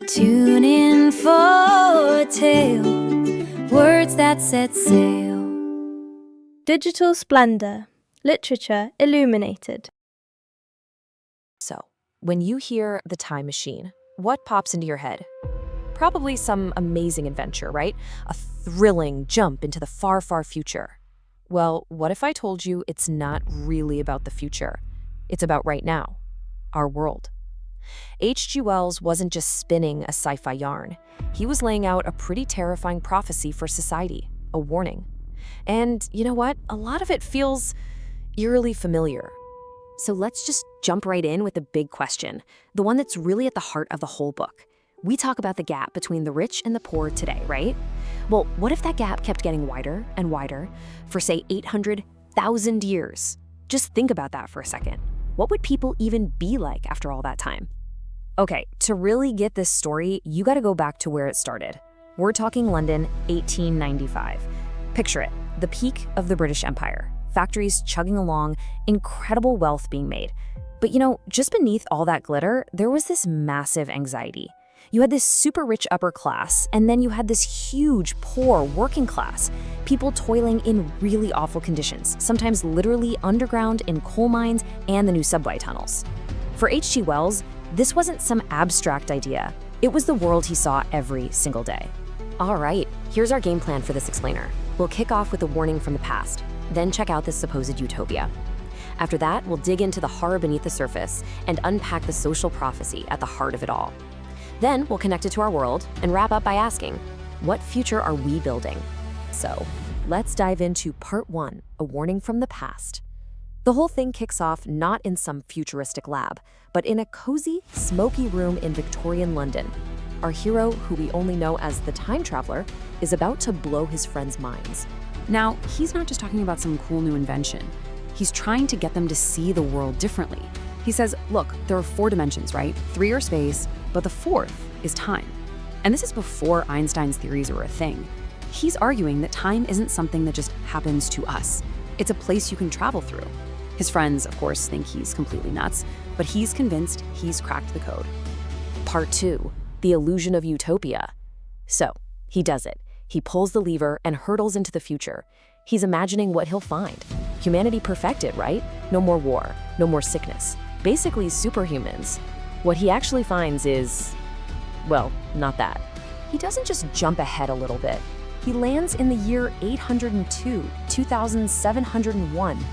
Tune in for a tale, words that set sail. Digital Splendor, literature illuminated. So, when you hear the time machine, what pops into your head? Probably some amazing adventure, right? A thrilling jump into the far, far future. Well, what if I told you it's not really about the future? It's about right now, our world. H.G. Wells wasn't just spinning a sci-fi yarn. He was laying out a pretty terrifying prophecy for society, a warning. And you know what? A lot of it feels eerily familiar. So let's just jump right in with the big question, the one that's really at the heart of the whole book. We talk about the gap between the rich and the poor today, right? Well, what if that gap kept getting wider and wider for, say, 800,000 years? Just think about that for a second. What would people even be like after all that time? Okay, to really get this story, you gotta go back to where it started. We're talking London, 1895. Picture it, the peak of the British Empire. Factories chugging along, incredible wealth being made. But just beneath all that glitter, there was this massive anxiety. You had this super rich upper class, and then you had this huge, poor working class. People toiling in really awful conditions, sometimes literally underground in coal mines and the new subway tunnels. For H.G. Wells, this wasn't some abstract idea. It was the world he saw every single day. All right, here's our game plan for this explainer. We'll kick off with a warning from the past, then check out this supposed utopia. After that, we'll dig into the horror beneath the surface and unpack the social prophecy at the heart of it all. Then we'll connect it to our world and wrap up by asking, what future are we building? So let's dive into part 1, a warning from the past. The whole thing kicks off not in some futuristic lab, but in a cozy, smoky room in Victorian London. Our hero, who we only know as the time traveler, is about to blow his friends' minds. Now, he's not just talking about some cool new invention. He's trying to get them to see the world differently. He says, look, there are 4 dimensions, right? 3 are space, but the 4th is time. And this is before Einstein's theories were a thing. He's arguing that time isn't something that just happens to us. It's a place you can travel through. His friends, of course, think he's completely nuts, but he's convinced he's cracked the code. Part 2, the illusion of utopia. So, he does it. He pulls the lever and hurtles into the future. He's imagining what he'll find. Humanity perfected, right? No more war, no more sickness. Basically superhumans. What he actually finds is, well, not that. He doesn't just jump ahead a little bit. He lands in the year 802, 2701.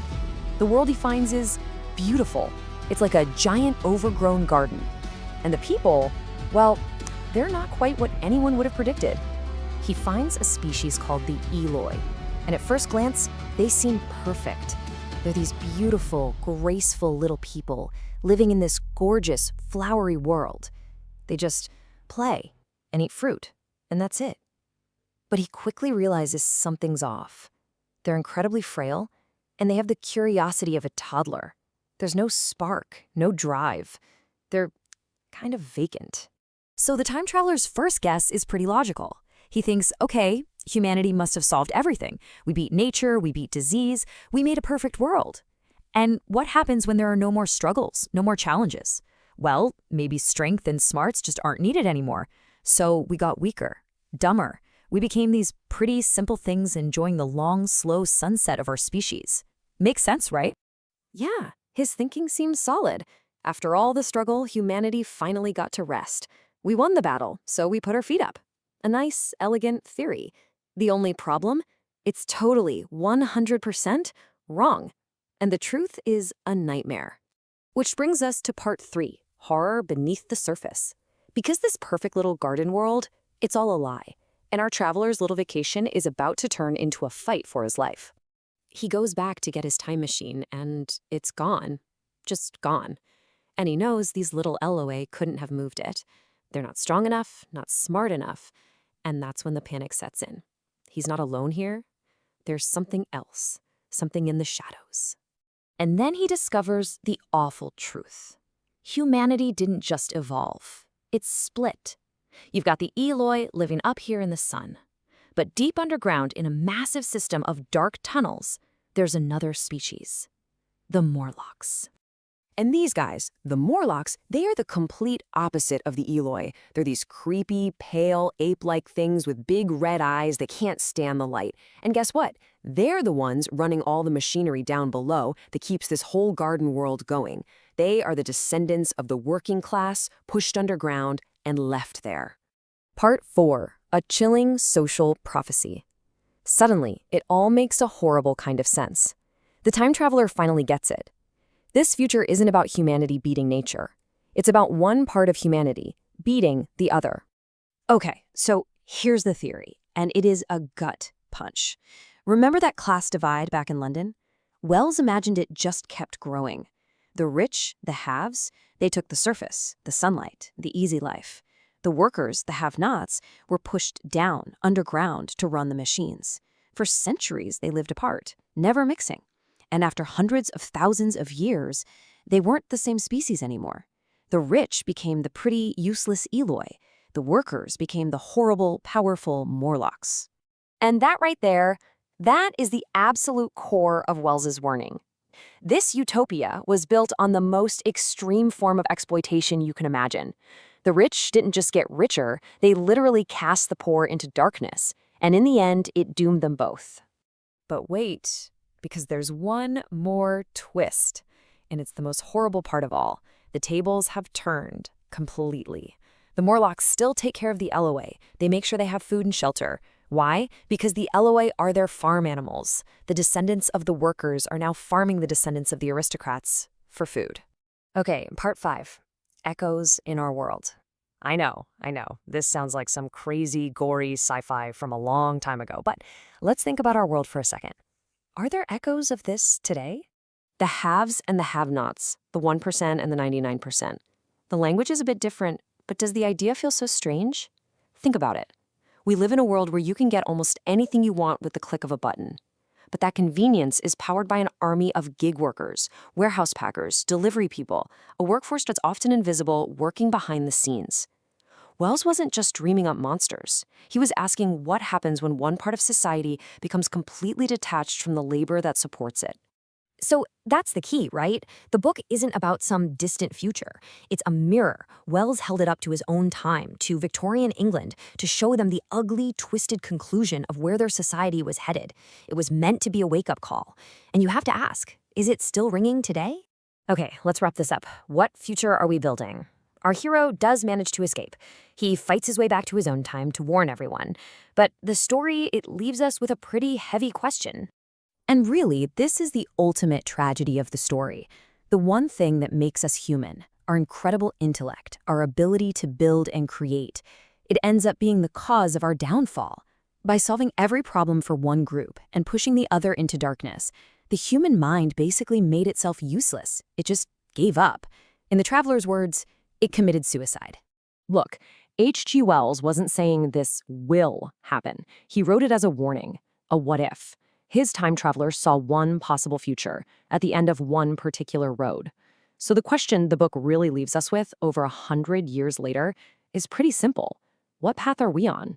The world he finds is beautiful. It's like a giant overgrown garden. And the people, well, they're not quite what anyone would have predicted. He finds a species called the Eloi, and at first glance, they seem perfect. They're these beautiful, graceful little people living in this gorgeous, flowery world. They just play and eat fruit, and that's it. But he quickly realizes something's off. They're incredibly frail, and they have the curiosity of a toddler. There's no spark, no drive. They're kind of vacant. So the time traveler's first guess is pretty logical. He thinks, okay, humanity must have solved everything. We beat nature, we beat disease, we made a perfect world. And what happens when there are no more struggles, no more challenges? Well, maybe strength and smarts just aren't needed anymore. So we got weaker, dumber. We became these pretty simple things enjoying the long, slow sunset of our species. Makes sense, right? Yeah, his thinking seems solid. After all the struggle, humanity finally got to rest. We won the battle, so we put our feet up. A nice, elegant theory. The only problem? It's totally 100% wrong. And the truth is a nightmare. Which brings us to part 3, horror beneath the surface. Because this perfect little garden world, it's all a lie. And our traveler's little vacation is about to turn into a fight for his life. He goes back to get his time machine, and it's gone. Just gone. And he knows these little Eloi couldn't have moved it. They're not strong enough, not smart enough. And that's when the panic sets in. He's not alone here. There's something else, something in the shadows. And then he discovers the awful truth. Humanity didn't just evolve. It's split. You've got the Eloi living up here in the sun. But deep underground in a massive system of dark tunnels, there's another species, the Morlocks. And these guys, the Morlocks, they are the complete opposite of the Eloi. They're these creepy, pale, ape-like things with big red eyes that can't stand the light. And guess what? They're the ones running all the machinery down below that keeps this whole garden world going. They are the descendants of the working class, pushed underground, and left there. Part 4. A chilling social prophecy. Suddenly, it all makes a horrible kind of sense. The time traveler finally gets it. This future isn't about humanity beating nature. It's about one part of humanity beating the other. Okay, so here's the theory, and it is a gut punch. Remember that class divide back in London? Wells imagined it just kept growing. The rich, the haves, they took the surface, the sunlight, the easy life. The workers, the have-nots, were pushed down, underground, to run the machines. For centuries, they lived apart, never mixing. And after hundreds of thousands of years, they weren't the same species anymore. The rich became the pretty, useless Eloi. The workers became the horrible, powerful Morlocks. And that right there, that is the absolute core of Wells's warning. This utopia was built on the most extreme form of exploitation you can imagine. The rich didn't just get richer, they literally cast the poor into darkness. And in the end, it doomed them both. But wait, because there's one more twist. And it's the most horrible part of all. The tables have turned completely. The Morlocks still take care of the Eloi. They make sure they have food and shelter. Why? Because the Eloi are their farm animals. The descendants of the workers are now farming the descendants of the aristocrats for food. Okay, part 5. Echoes in our world. I know. This sounds like some crazy, gory sci-fi from a long time ago, but let's think about our world for a second. Are there echoes of this today? The haves and the have-nots, the 1% and the 99%. The language is a bit different, but does the idea feel so strange? Think about it. We live in a world where you can get almost anything you want with the click of a button. But that convenience is powered by an army of gig workers, warehouse packers, delivery people, a workforce that's often invisible, working behind the scenes. Wells wasn't just dreaming up monsters. He was asking what happens when one part of society becomes completely detached from the labor that supports it. So that's the key, right? The book isn't about some distant future. It's a mirror. Wells held it up to his own time, to Victorian England, to show them the ugly, twisted conclusion of where their society was headed. It was meant to be a wake-up call. And you have to ask, is it still ringing today? Okay, let's wrap this up. What future are we building? Our hero does manage to escape. He fights his way back to his own time to warn everyone. But the story, it leaves us with a pretty heavy question. And really, this is the ultimate tragedy of the story. The one thing that makes us human, our incredible intellect, our ability to build and create, it ends up being the cause of our downfall. By solving every problem for one group and pushing the other into darkness, the human mind basically made itself useless. It just gave up. In the traveler's words, it committed suicide. Look, H.G. Wells wasn't saying this will happen. He wrote it as a warning, a what if. His time traveler saw one possible future at the end of one particular road. So the question the book really leaves us with over 100 years later is pretty simple. What path are we on?